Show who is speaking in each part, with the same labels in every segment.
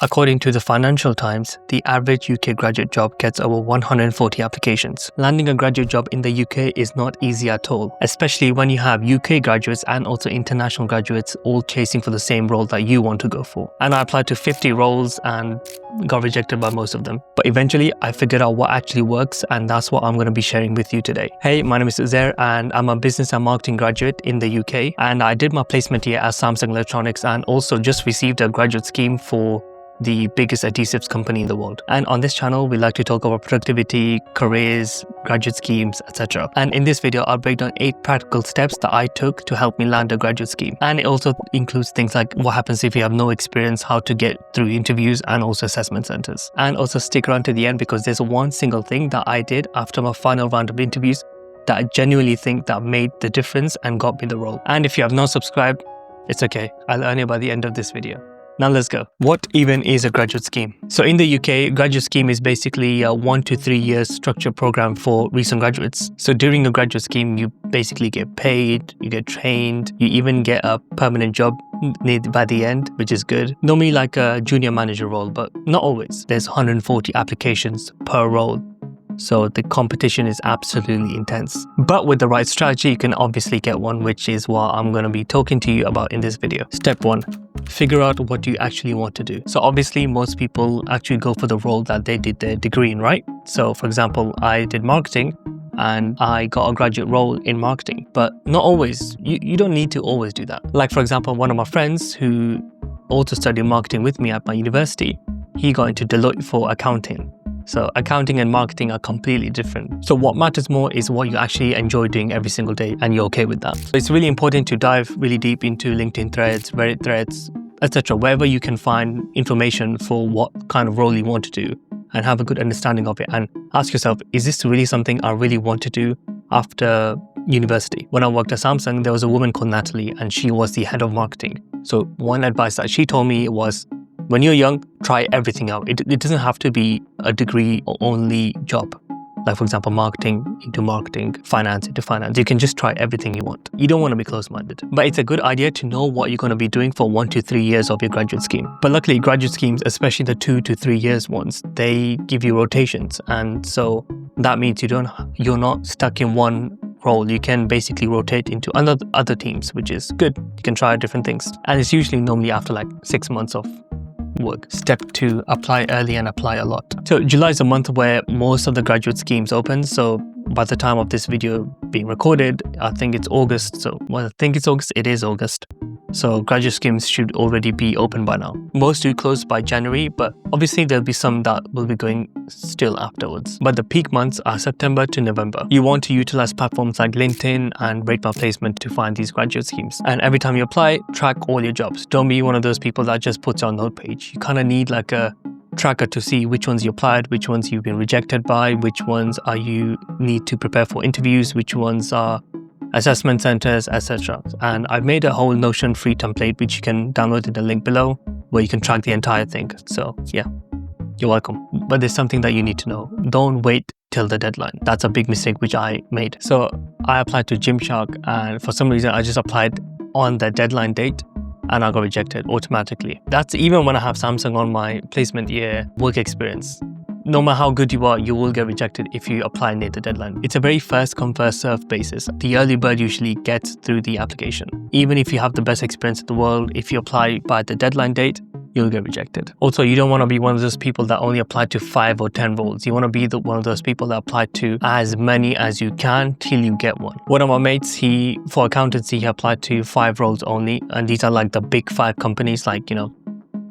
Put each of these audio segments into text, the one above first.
Speaker 1: According to the Financial Times, the average UK graduate job gets over 140 applications. Landing a graduate job in the UK is not easy at all, especially when you have UK graduates and also international graduates all chasing for the same role that you want to go for. And I applied to 50 roles and got rejected by most of them. But eventually I figured out what actually works, and that's what I'm going to be sharing with you today. Hey, my name is Uzair and I'm a business and marketing graduate in the UK, and I did my placement here at Samsung Electronics and also just received a graduate scheme for the biggest adhesives company in the world. And on this channel, we like to talk about productivity, careers, graduate schemes, etc. And in this video, I'll break down 8 practical steps that I took to help me land a graduate scheme. And it also includes things like what happens if you have no experience, how to get through interviews and also assessment centers. And also stick around to the end because there's one single thing that I did after my final round of interviews that I genuinely think that made the difference and got me the role. And if you have not subscribed, it's okay. I'll earn it by the end of this video. Now let's go. What even is a graduate scheme? So in the UK, graduate scheme is basically a 1 to 3 years structured program for recent graduates. So during a graduate scheme, you basically get paid, you get trained, you even get a permanent job by the end, which is good. Normally like a junior manager role, but not always. There's 140 applications per role. So the competition is absolutely intense. But with the right strategy, you can obviously get one, which is what I'm going to be talking to you about in this video. Step 1. Figure out what you actually want to do. So obviously most people actually go for the role that they did their degree in, right? So for example, I did marketing and I got a graduate role in marketing, but not always. You don't need to always do that. Like for example, one of my friends who also studied marketing with me at my university, he got into Deloitte for accounting. So accounting and marketing are completely different. So what matters more is what you actually enjoy doing every single day and you're okay with that. So it's really important to dive really deep into LinkedIn threads, Reddit threads, etc. Wherever you can find information for what kind of role you want to do and have a good understanding of it, and ask yourself, is this really something I really want to do after university? When I worked at Samsung, there was a woman called Natalie and she was the head of marketing. So one advice that she told me was, when you're young, try everything out. It doesn't have to be a degree or only job. Like for example, marketing into marketing, finance into finance. You can just try everything you want. You don't want to be close-minded. But it's a good idea to know what you're going to be doing for 1 to 3 years of your graduate scheme. But luckily, graduate schemes, especially the 2 to 3 years ones, they give you rotations. And so that means you're not stuck in one role. You can basically rotate into other teams, which is good. You can try different things. And it's usually normally after like 6 months of work. Step 2, apply early and apply a lot. So July is a month where most of the graduate schemes open. So by the time of this video being recorded, I think it's August. It is August. So graduate schemes should already be open by now. Most do close by January, but obviously there'll be some that will be going still afterwards. But the peak months are September to November. You want to utilize platforms like LinkedIn and Rate My Placement to find these graduate schemes. And every time you apply, track all your jobs. Don't be one of those people that just puts on note page. You kind of need like a tracker to see which ones you applied, which ones you've been rejected by, which ones are you need to prepare for interviews, which ones are assessment centers, etc. And I've made a whole Notion free template which you can download in the link below, where you can track the entire thing. So yeah, you're welcome. But there's something that you need to know. Don't wait till the deadline. That's a big mistake which I made. So I applied to Gymshark and for some reason I just applied on the deadline date and I got rejected automatically. That's even when I have Samsung on my placement year work experience. No matter how good you are, you will get rejected if you apply near the deadline. It's a very first come first served basis. The early bird usually gets through the application. Even if you have the best experience in the world, if you apply by the deadline date, you'll get rejected. Also, you don't want to be one of those people that only apply to 5 or 10 roles. You want to be one of those people that apply to as many as you can till you get one. One of my mates, for accountancy, he applied to 5 roles only. And these are like the big 5 companies like,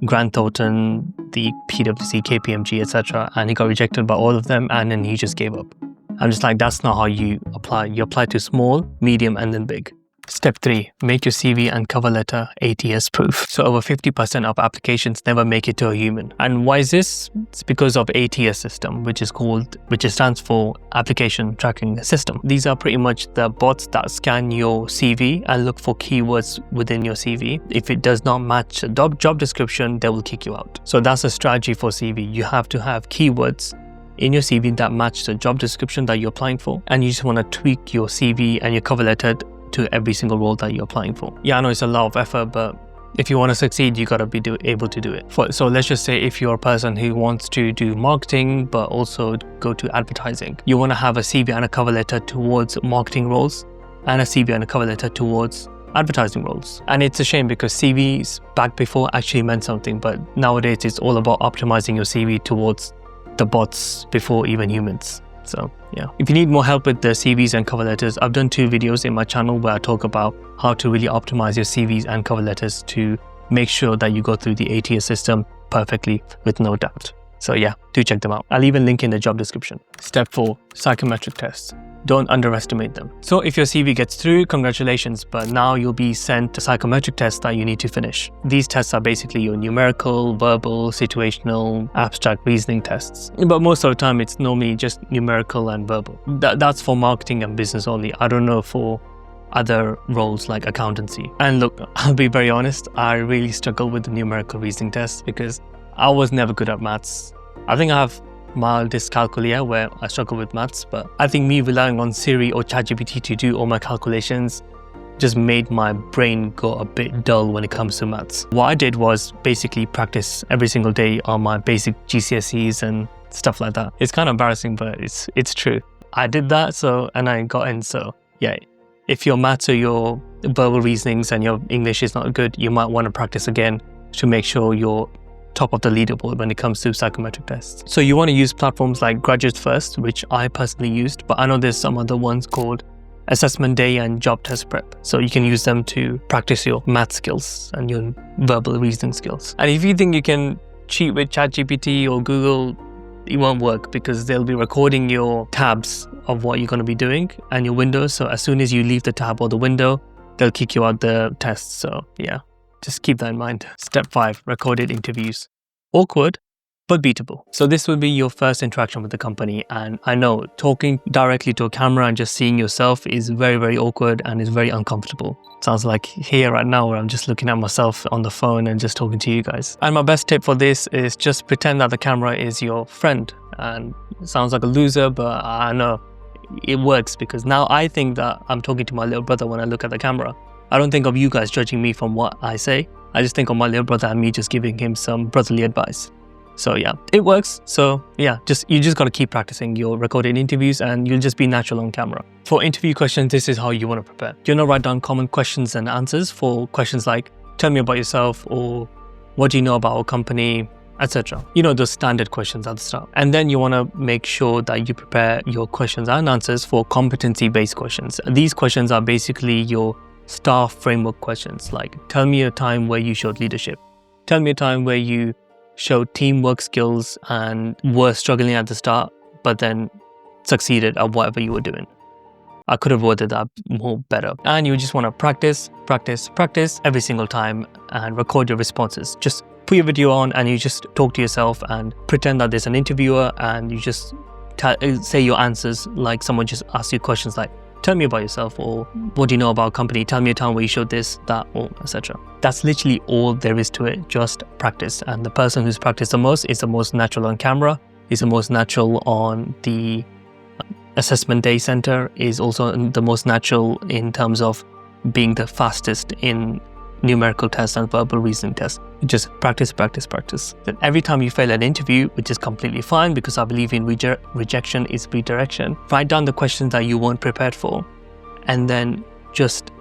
Speaker 1: Grant Thornton, the PwC, KPMG, etc. And he got rejected by all of them and then he just gave up. I'm just like, that's not how you apply. You apply to small, medium, and then big. Step 3, make your CV and cover letter ATS proof. So over 50% of applications never make it to a human. And why is this? It's because of ATS system, which stands for Application Tracking System. These are pretty much the bots that scan your CV and look for keywords within your CV. If it does not match the job description, they will kick you out. So that's a strategy for CV. You have to have keywords in your CV that match the job description that you're applying for. And you just want to tweak your CV and your cover letter to every single role that you're applying for. Yeah, I know it's a lot of effort, but If you want to succeed, you got to be able to do it. So let's just say if you're a person who wants to do marketing but also go to advertising, you want to have a CV and a cover letter towards marketing roles and a CV and a cover letter towards advertising roles. And it's a shame because CVs back before actually meant something, but nowadays it's all about optimizing your CV towards the bots before even humans. So yeah, if you need more help with the CVs and cover letters, I've done 2 videos in my channel where I talk about how to really optimize your CVs and cover letters to make sure that you go through the ATS system perfectly with no doubt. So yeah, do check them out. I'll even link in the job description. Step 4, psychometric tests. Don't underestimate them. So if your CV gets through, congratulations, but now you'll be sent a psychometric test that you need to finish. These tests are basically your numerical, verbal, situational, abstract reasoning tests. But most of the time, it's normally just numerical and verbal. That's for marketing and business only. I don't know for other roles like accountancy. And look, I'll be very honest, I really struggle with the numerical reasoning test because I was never good at maths. I think I have mild dyscalculia where I struggle with maths, but I think me relying on Siri or ChatGPT to do all my calculations just made my brain go a bit dull when it comes to maths. What I did was basically practice every single day on my basic GCSEs and stuff like that. It's kind of embarrassing, but it's true. I did that, and I got in. So yeah, if your maths or your verbal reasonings and your English is not good, you might want to practice again to make sure you're top of the leaderboard when it comes to psychometric tests. So you want to use platforms like Graduate First, which I personally used, but I know there's some other ones called Assessment Day and Job Test Prep. So you can use them to practice your math skills and your verbal reasoning skills. And if you think you can cheat with ChatGPT or Google, it won't work because they'll be recording your tabs of what you're going to be doing and your windows. So as soon as you leave the tab or the window, they'll kick you out the test. So yeah, just keep that in mind. Step 5, recorded interviews. Awkward, but beatable. So this will be your first interaction with the company. And I know talking directly to a camera and just seeing yourself is very, very awkward and is very uncomfortable. Sounds like here right now where I'm just looking at myself on the phone and just talking to you guys. And my best tip for this is just pretend that the camera is your friend. And it sounds like a loser, but I know it works because now I think that I'm talking to my little brother when I look at the camera. I don't think of you guys judging me from what I say. I just think of my little brother and me just giving him some brotherly advice. So yeah, it works. So yeah, you just got to keep practicing your recorded interviews and you'll just be natural on camera. For interview questions, this is how you want to prepare. You're going to write down common questions and answers for questions like, tell me about yourself, or what do you know about our company, etc. You know, those standard questions at the start. And then you want to make sure that you prepare your questions and answers for competency-based questions. These questions are basically your STAR framework questions, like tell me a time where you showed leadership. Tell me a time where you showed teamwork skills and were struggling at the start, but then succeeded at whatever you were doing. I could have worded that more better. And you just want to practice every single time and record your responses. Just put your video on and you just talk to yourself and pretend that there's an interviewer and you just say your answers like someone just asks you questions like, tell me about yourself, or what do you know about a company? Tell me a time where you showed this, that, or etc. That's literally all there is to it, just practice. And the person who's practiced the most is the most natural on camera, is the most natural on the assessment day center, is also the most natural in terms of being the fastest in numerical tests and verbal reasoning tests. Just practice. Then every time you fail an interview, which is completely fine because I believe in rejection is redirection, write down the questions that you weren't prepared for and then just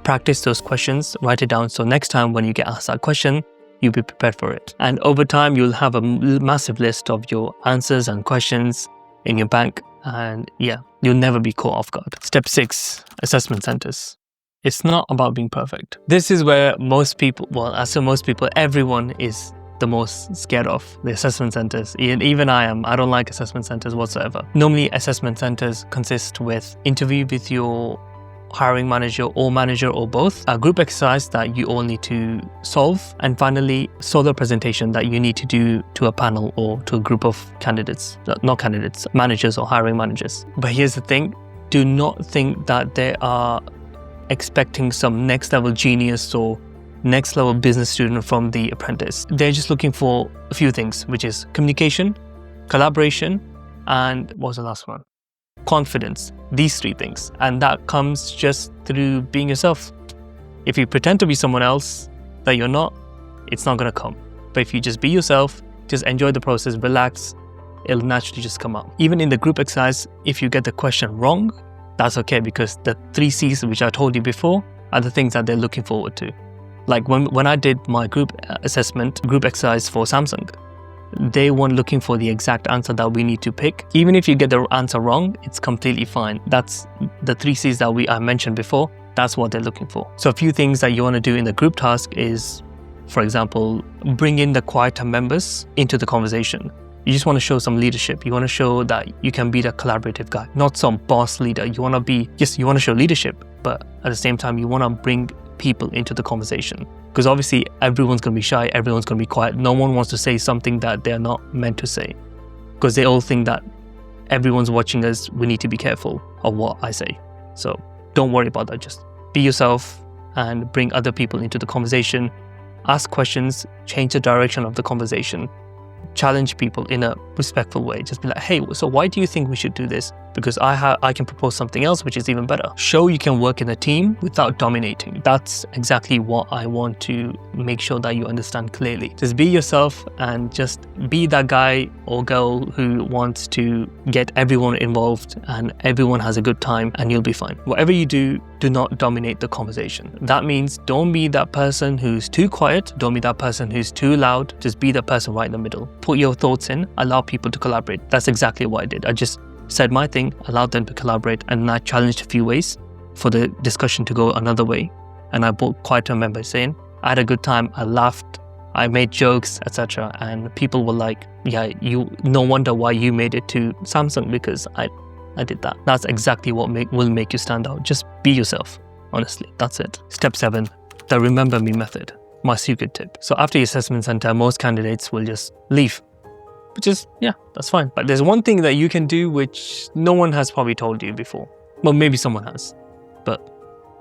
Speaker 1: practice those questions, write it down. So next time when you get asked that question, you'll be prepared for it. And over time, you'll have a massive list of your answers and questions in your bank. And yeah, you'll never be caught off guard. Step 6, assessment centers. It's not about being perfect. This is where most people, everyone is the most scared of the assessment centers. Even I am. I don't like assessment centers whatsoever. Normally, assessment centers consist with interview with your hiring manager or both, a group exercise that you all need to solve, and finally, solo presentation that you need to do to a panel or to a group of managers or hiring managers. But here's the thing, do not think that they are expecting some next level genius or next level business student from the apprentice. They're just looking for a few things, which is communication, collaboration, and what was the last one? Confidence. These 3 things. And that comes just through being yourself. If you pretend to be someone else, that you're not, it's not going to come. But if you just be yourself, just enjoy the process, relax, it'll naturally just come out. Even in the group exercise, if you get the question wrong, that's okay, because the 3 C's which I told you before are the things that they're looking forward to. Like when I did my group assessment, group exercise for Samsung, they weren't looking for the exact answer that we need to pick. Even if you get the answer wrong, it's completely fine. That's the 3 C's that I mentioned before. That's what they're looking for. So a few things that you want to do in the group task is, for example, bring in the quieter members into the conversation. You just want to show some leadership. You want to show that you can be the collaborative guy, not some boss leader. You want to show leadership, but at the same time, you want to bring people into the conversation. Because obviously everyone's going to be shy, everyone's going to be quiet. No one wants to say something that they're not meant to say, because they all think that everyone's watching us, we need to be careful of what I say. So don't worry about that. Just be yourself and bring other people into the conversation. Ask questions, change the direction of the conversation. Challenge people in a respectful way. Just be like, hey, so why do you think we should do this? Because I can propose something else which is even better. Show you can work in a team without dominating. That's exactly what I want to make sure that you understand clearly. Just be yourself and just be that guy or girl who wants to get everyone involved and everyone has a good time, and you'll be fine. Whatever you do, do not dominate the conversation. That means don't be that person who's too quiet, don't be that person who's too loud, just be the person right in the middle. Put your thoughts in, allow people to collaborate. That's exactly what I did. I just said my thing, allowed them to collaborate, and I challenged a few ways for the discussion to go another way. And I brought quieter members in. I had a good time, I laughed, I made jokes, etc. And people were like, yeah, no wonder why you made it to Samsung, because I did that. That's exactly what will make you stand out. Just be yourself, honestly, that's it. Step 7, the remember me method, my secret tip. So after your assessment center, most candidates will just leave, which is, yeah, that's fine. But there's one thing that you can do which no one has probably told you before. Well, maybe someone has, but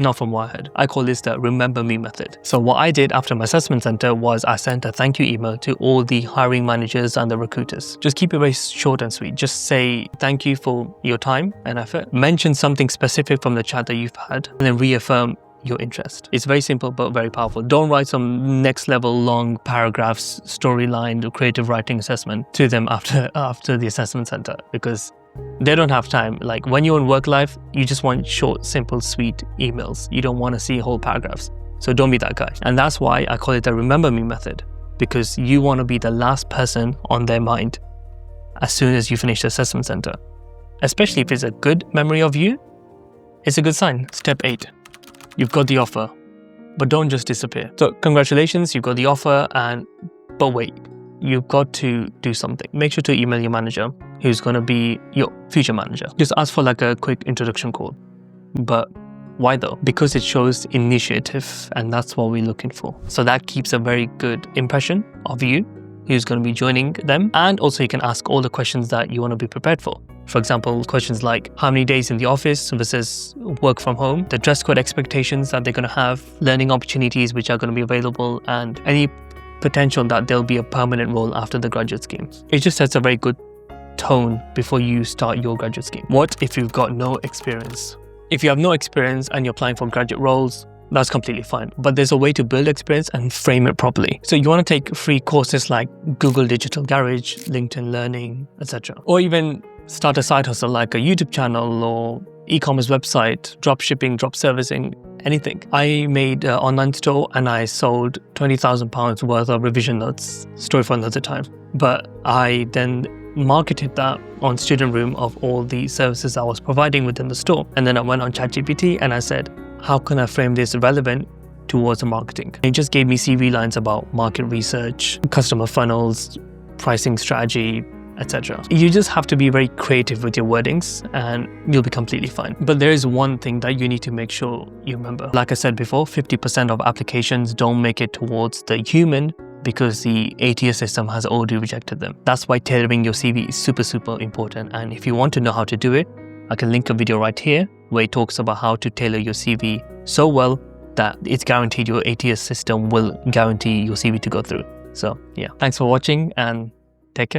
Speaker 1: not from what I heard. I call this the remember me method. So what I did after my assessment center was I sent a thank you email to all the hiring managers and the recruiters. Just keep it very short and sweet. Just say thank you for your time and effort. Mention something specific from the chat that you've had, and then reaffirm your interest. It's very simple but very powerful. Don't write some next level long paragraphs, storyline, or creative writing assessment to them after the assessment center, because they don't have time. Like when you're in work life, you just want short, simple, sweet emails. You don't want to see whole paragraphs. So don't be that guy. And that's why I call it the remember me method, because you want to be the last person on their mind as soon as you finish the assessment center. Especially if it's a good memory of you, it's a good sign. Step 8, you've got the offer, but don't just disappear. So congratulations, you've got the offer, but wait, you've got to do something. Make sure to email your manager, who's going to be your future manager. Just ask for like a quick introduction call. But why though? Because it shows initiative, and that's what we're looking for. So that keeps a very good impression of you, who's going to be joining them. And also you can ask all the questions that you want to be prepared for. For example, questions like how many days in the office versus work from home, the dress code expectations that they're going to have, learning opportunities which are going to be available, and any potential that there'll be a permanent role after the graduate scheme. It just sets a very good tone before you start your graduate scheme. What if you've got no experience? If you have no experience and you're applying for graduate roles, that's completely fine. But there's a way to build experience and frame it properly. So you want to take free courses like Google Digital Garage, LinkedIn Learning, etc. Or even start a side hustle like a YouTube channel or e-commerce website, drop shipping, drop servicing, anything. I made an online store and I sold £20,000 worth of revision notes, story for another time. But I then marketed that on Student Room of all the services I was providing within the store. And then I went on ChatGPT and I said, how can I frame this relevant towards the marketing? It just gave me CV lines about market research, customer funnels, pricing strategy, etc. You just have to be very creative with your wordings and you'll be completely fine. But there is one thing that you need to make sure you remember. Like I said before, 50% of applications don't make it towards the human because the ATS system has already rejected them. That's why tailoring your CV is super, super important. And if you want to know how to do it, I can link a video right here where it talks about how to tailor your CV so well that it's guaranteed your ATS system will guarantee your CV to go through. So yeah, thanks for watching and take care.